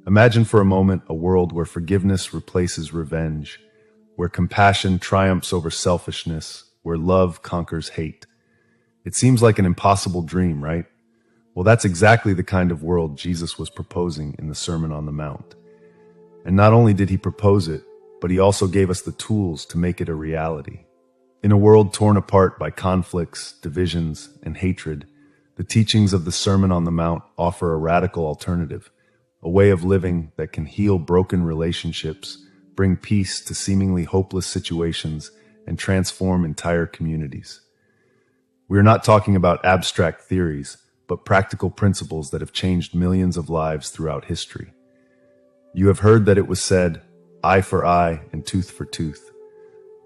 Imagine for a moment a world where forgiveness replaces revenge, where compassion triumphs over selfishness, where love conquers hate. It seems like an impossible dream, right? Well, that's exactly the kind of world Jesus was proposing in the Sermon on the Mount. And not only did he propose it, but he also gave us the tools to make it a reality. In a world torn apart by conflicts, divisions, and hatred, the teachings of the Sermon on the Mount offer a radical alternative, a way of living that can heal broken relationships, bring peace to seemingly hopeless situations, and transform entire communities. We are not talking about abstract theories, but practical principles that have changed millions of lives throughout history. You have heard that it was said, eye for eye and tooth for tooth.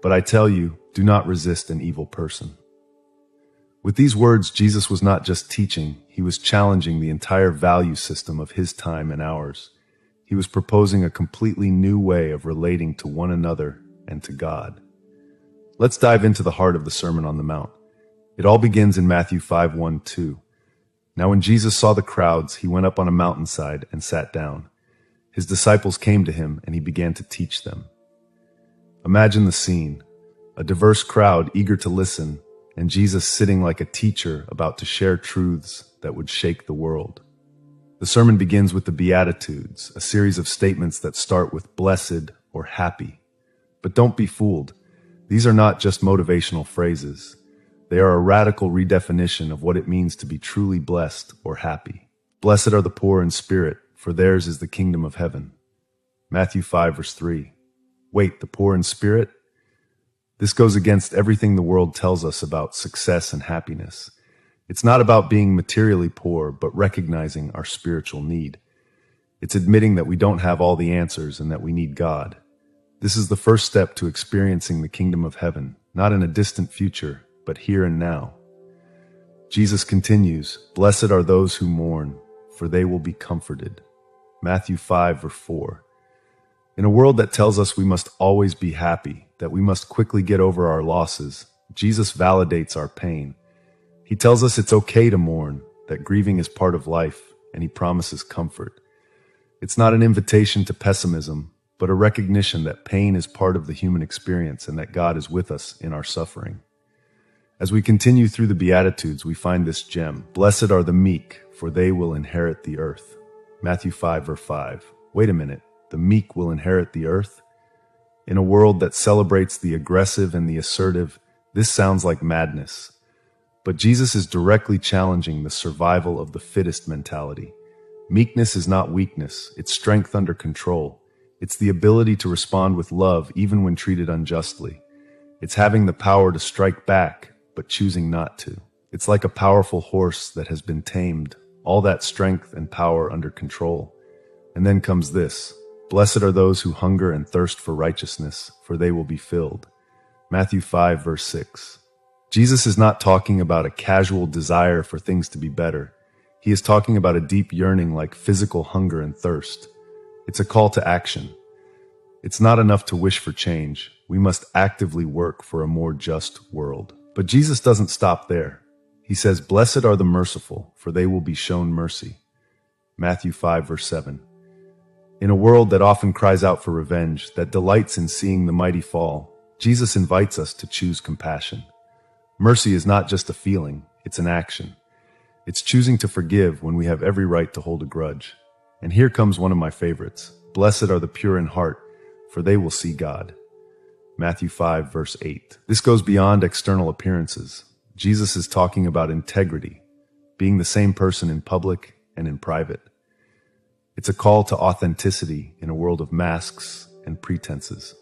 But I tell you, do not resist an evil person. With these words, Jesus was not just teaching, he was challenging the entire value system of his time and ours. He was proposing a completely new way of relating to one another and to God. Let's dive into the heart of the Sermon on the Mount. It all begins in Matthew 5:1-2. Now when Jesus saw the crowds, he went up on a mountainside and sat down. His disciples came to him and he began to teach them. Imagine the scene, a diverse crowd eager to listen, and Jesus sitting like a teacher about to share truths that would shake the world. The sermon begins with the Beatitudes, a series of statements that start with blessed or happy. But don't be fooled. These are not just motivational phrases. They are a radical redefinition of what it means to be truly blessed or happy. Blessed are the poor in spirit, for theirs is the kingdom of heaven. Matthew 5:3. Wait, the poor in spirit? This goes against everything the world tells us about success and happiness. It's not about being materially poor, but recognizing our spiritual need. It's admitting that we don't have all the answers and that we need God. This is the first step to experiencing the kingdom of heaven, not in a distant future, but here and now. Jesus continues, blessed are those who mourn, for they will be comforted. Matthew 5:4. In a world that tells us we must always be happy, that we must quickly get over our losses, Jesus validates our pain. He tells us it's okay to mourn, that grieving is part of life, and he promises comfort. It's not an invitation to pessimism, but a recognition that pain is part of the human experience and that God is with us in our suffering. As we continue through the Beatitudes, we find this gem. Blessed are the meek, for they will inherit the earth. Matthew 5:5. Wait a minute, the meek will inherit the earth? In a world that celebrates the aggressive and the assertive, this sounds like madness. But Jesus is directly challenging the survival of the fittest mentality. Meekness is not weakness, it's strength under control. It's the ability to respond with love even when treated unjustly. It's having the power to strike back, but choosing not to. It's like a powerful horse that has been tamed, all that strength and power under control. And then comes this, blessed are those who hunger and thirst for righteousness, for they will be filled. Matthew 5:6. Jesus is not talking about a casual desire for things to be better. He is talking about a deep yearning like physical hunger and thirst. It's a call to action. It's not enough to wish for change. We must actively work for a more just world. But Jesus doesn't stop there. He says, blessed are the merciful, for they will be shown mercy. Matthew 5:7. In a world that often cries out for revenge, that delights in seeing the mighty fall, Jesus invites us to choose compassion. Mercy is not just a feeling, it's an action. It's choosing to forgive when we have every right to hold a grudge. And here comes one of my favorites. Blessed are the pure in heart, for they will see God. Matthew 5:8. This goes beyond external appearances. Jesus is talking about integrity, being the same person in public and in private. It's a call to authenticity in a world of masks and pretenses.